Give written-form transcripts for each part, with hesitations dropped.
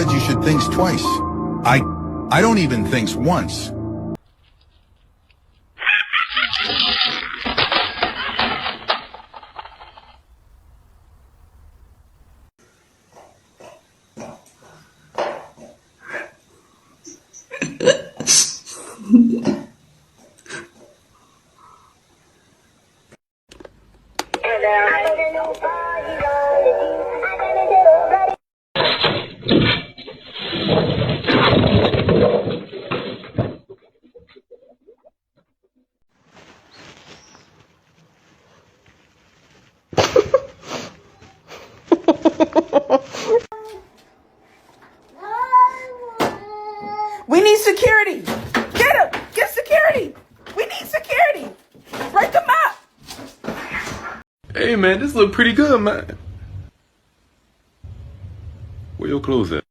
said you should think twice. I don't even think once. We need security. Get him. Get security. We need security. Break them up. Hey man, this look pretty good, man. Where your clothes at?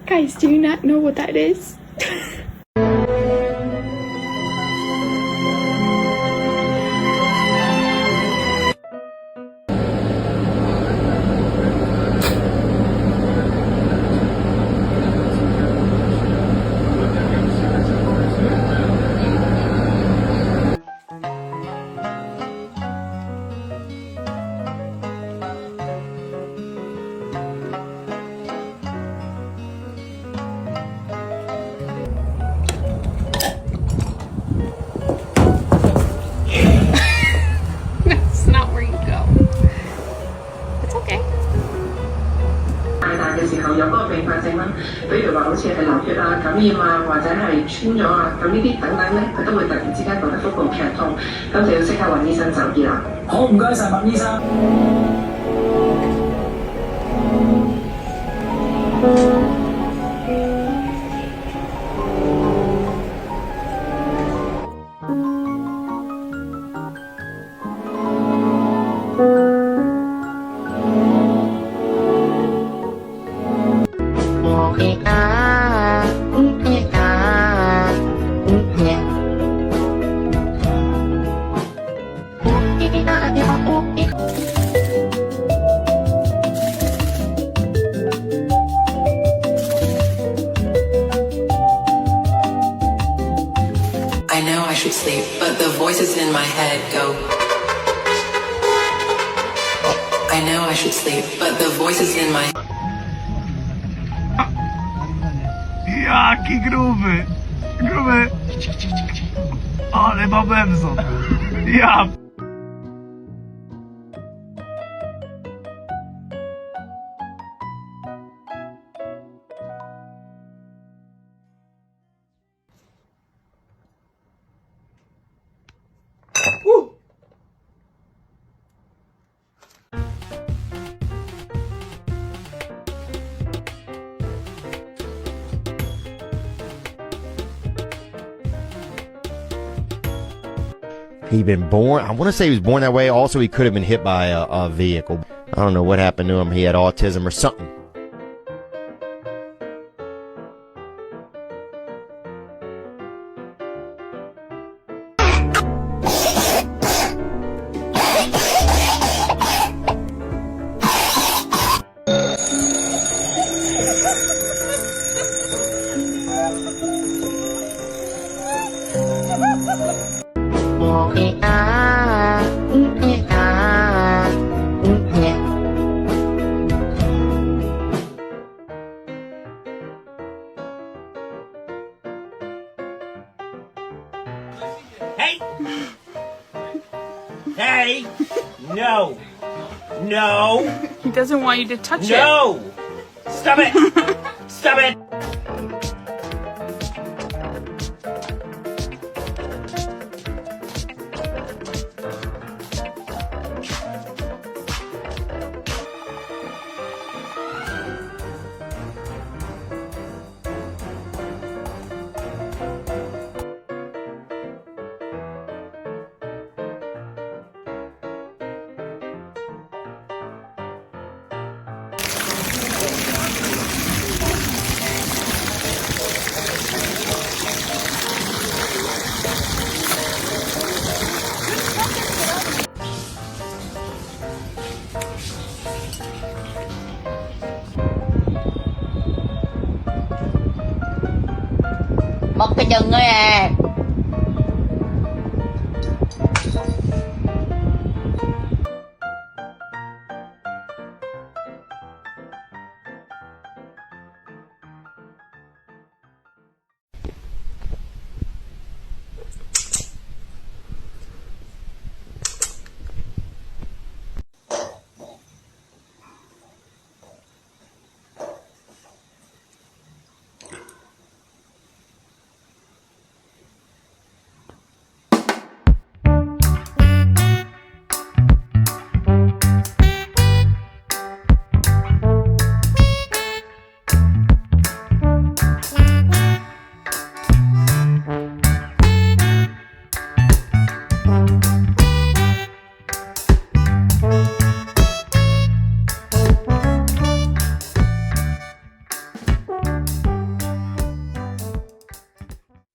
Guys, do you not know what that is? That's not where you go. It's okay. 大大嘅時候有嗰個併發症啦，比如話好似係流血啊、感染啊，或者係穿咗啊，咁呢啲等等咧，佢都會突然之間覺得腹部劇痛，咁就要即刻揾醫生就醫啦。好，唔該晒麥醫生。I know I should sleep, but the voices in my head go. I know I should sleep, but the voices in my Jaki gruby! Gruby! Ale ma Benson! Ja! He'd been born, I want to say he was born that way. Also, he could have been hit by a vehicle. I don't know what happened to him. He had autism or something. Hey! Hey! No! No! He doesn't want you to touch it. No! Stop it! Stop it! Mất cái chân đó nha.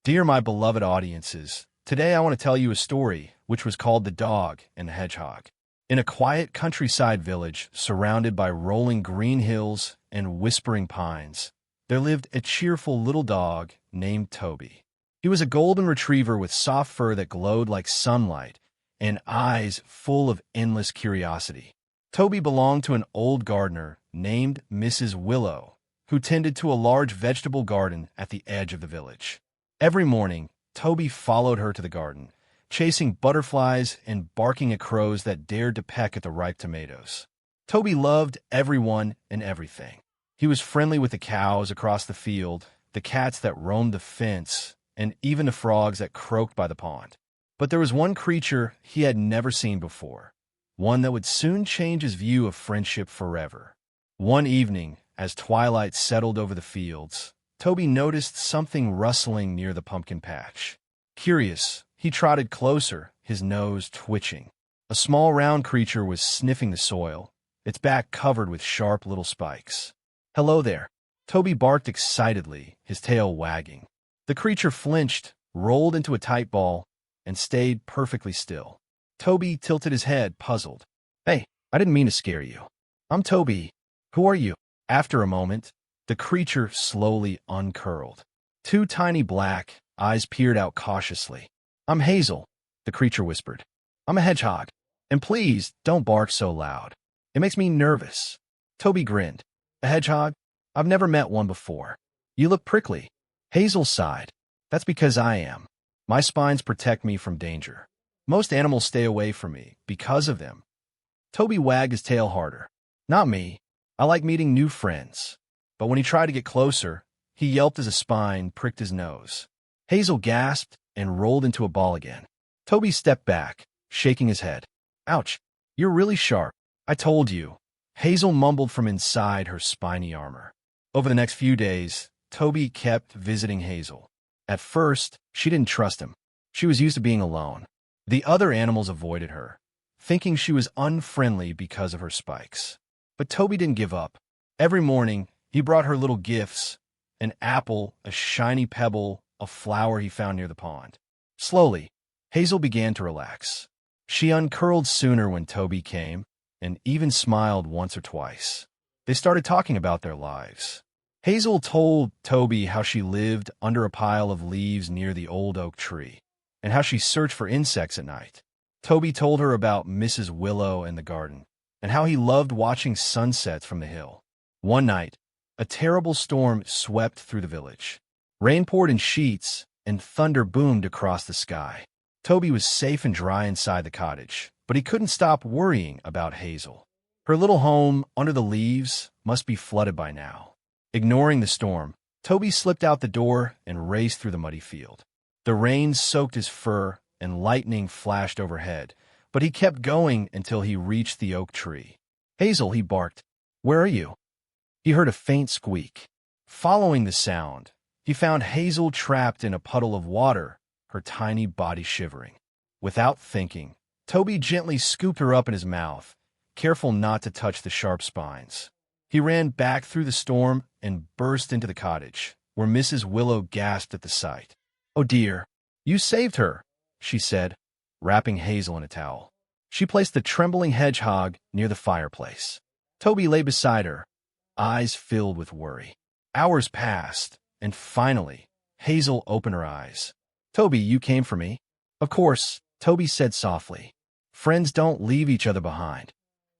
Dear my beloved audiences, today I want to tell you a story which was called The Dog and the Hedgehog. In a quiet countryside village surrounded by rolling green hills and whispering pines, there lived a cheerful little dog named Toby. He was a golden retriever with soft fur that glowed like sunlight and eyes full of endless curiosity. Toby belonged to an old gardener named Mrs. Willow, who tended to a large vegetable garden at the edge of the village. Every morning, Toby followed her to the garden, chasing butterflies and barking at crows that dared to peck at the ripe tomatoes. Toby loved everyone and everything. He was friendly with the cows across the field, the cats that roamed the fence, and even the frogs that croaked by the pond. But there was one creature he had never seen before, one that would soon change his view of friendship forever. One evening, as twilight settled over the fields, Toby noticed something rustling near the pumpkin patch. Curious, he trotted closer, his nose twitching. A small round creature was sniffing the soil, its back covered with sharp little spikes. "Hello there," Toby barked excitedly, his tail wagging. The creature flinched, rolled into a tight ball, and stayed perfectly still. Toby tilted his head, puzzled. "Hey, I didn't mean to scare you. I'm Toby. Who are you?" After a moment, the creature slowly uncurled. Two tiny black eyes peered out cautiously. "I'm Hazel," the creature whispered. "I'm a hedgehog, and please don't bark so loud. It makes me nervous." Toby grinned. "A hedgehog? I've never met one before. You look prickly." Hazel sighed. "That's because I am. My spines protect me from danger. Most animals stay away from me because of them." Toby wagged his tail harder. "Not me. I like meeting new friends." But when he tried to get closer, he yelped as a spine pricked his nose. Hazel gasped and rolled into a ball again. Toby stepped back, shaking his head. "Ouch, you're really sharp. I told you." Hazel mumbled from inside her spiny armor. Over the next few days, Toby kept visiting Hazel. At first, she didn't trust him. She was used to being alone. The other animals avoided her, thinking she was unfriendly because of her spikes. But Toby didn't give up. Every morning, he brought her little gifts, an apple, a shiny pebble, a flower he found near the pond. Slowly, Hazel began to relax. She uncurled sooner when Toby came, and even smiled once or twice. They started talking about their lives. Hazel told Toby how she lived under a pile of leaves near the old oak tree, and how she searched for insects at night. Toby told her about Mrs. Willow and the garden, and how he loved watching sunsets from the hill. One night, a terrible storm swept through the village. Rain poured in sheets, and thunder boomed across the sky. Toby was safe and dry inside the cottage, but he couldn't stop worrying about Hazel. Her little home under the leaves must be flooded by now. Ignoring the storm, Toby slipped out the door and raced through the muddy field. The rain soaked his fur, and lightning flashed overhead, but he kept going until he reached the oak tree. "Hazel," he barked, "where are you?" He heard a faint squeak. Following the sound, he found Hazel trapped in a puddle of water, her tiny body shivering. Without thinking, Toby gently scooped her up in his mouth, careful not to touch the sharp spines. He ran back through the storm and burst into the cottage, where Mrs. Willow gasped at the sight. "Oh dear, you saved her," she said, wrapping Hazel in a towel. She placed the trembling hedgehog near the fireplace. Toby lay beside her, eyes filled with worry. Hours passed, and finally, Hazel opened her eyes. Toby, you came for me? Of course, Toby said softly. Friends don't leave each other behind.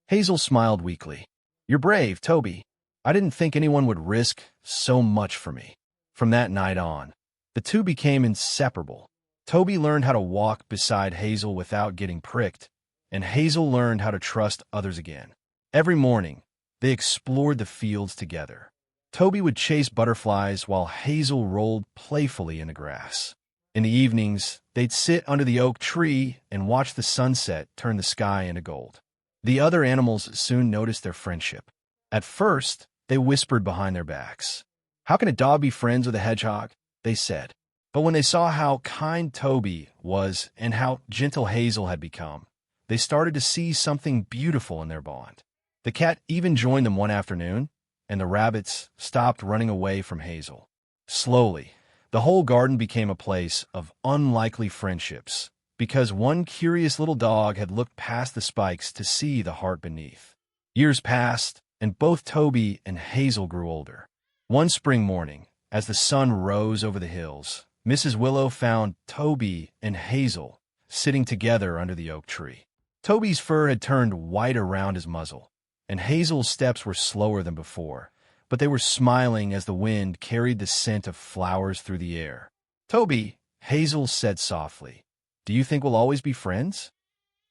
Hazel smiled weakly. You're brave, Toby. I didn't think anyone would risk so much for me. From that night on, the two became inseparable. Toby learned how to walk beside Hazel without getting pricked, and Hazel learned how to trust others again. Every morning, they explored the fields together. Toby would chase butterflies while Hazel rolled playfully in the grass. In the evenings, they'd sit under the oak tree and watch the sunset turn the sky into gold. The other animals soon noticed their friendship. At first, they whispered behind their backs. How can a dog be friends with a hedgehog? They said. But when they saw how kind Toby was and how gentle Hazel had become, they started to see something beautiful in their bond. The cat even joined them one afternoon, and the rabbits stopped running away from Hazel. Slowly, the whole garden became a place of unlikely friendships, because one curious little dog had looked past the spikes to see the heart beneath. Years passed, and both Toby and Hazel grew older. One spring morning, as the sun rose over the hills, Mrs. Willow found Toby and Hazel sitting together under the oak tree. Toby's fur had turned white around his muzzle, and Hazel's steps were slower than before, but they were smiling as the wind carried the scent of flowers through the air. Toby, Hazel said softly, do you think we'll always be friends?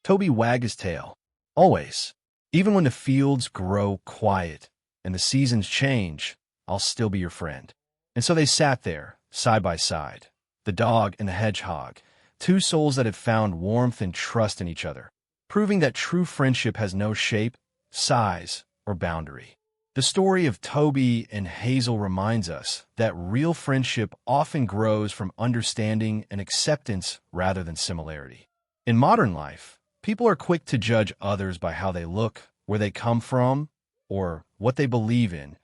Toby wagged his tail. Always. Even when the fields grow quiet and the seasons change, I'll still be your friend. And so they sat there, side by side, the dog and the hedgehog, two souls that had found warmth and trust in each other, proving that true friendship has no shape, size, or boundary. The story of Toby and Hazel reminds us that real friendship often grows from understanding and acceptance rather than similarity. In modern life, people are quick to judge others by how they look, where they come from, or what they believe in,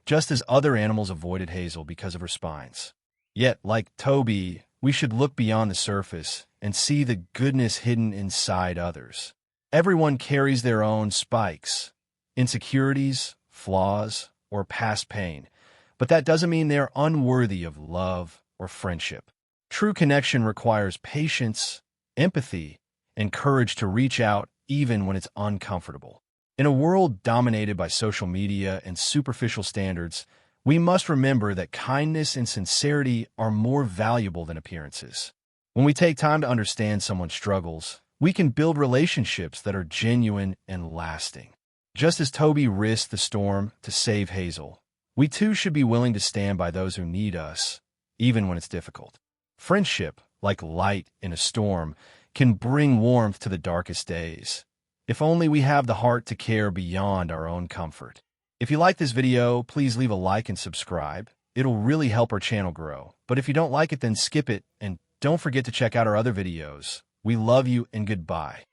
just as other animals avoided Hazel because of her spines. Yet, like Toby, we should look beyond the surface and see the goodness hidden inside others. Everyone carries their own spikes, insecurities, flaws, or past pain, but that doesn't mean they're unworthy of love or friendship. True connection requires patience, empathy, and courage to reach out even when it's uncomfortable. In a world dominated by social media and superficial standards, we must remember that kindness and sincerity are more valuable than appearances. When we take time to understand someone's struggles, we can build relationships that are genuine and lasting. Just as Toby risked the storm to save Hazel, we too should be willing to stand by those who need us, even when it's difficult. Friendship, like light in a storm, can bring warmth to the darkest days. If only we have the heart to care beyond our own comfort. If you like this video, please leave a like and subscribe. It'll really help our channel grow. But if you don't like it, then skip it, and don't forget to check out our other videos. We love you and goodbye.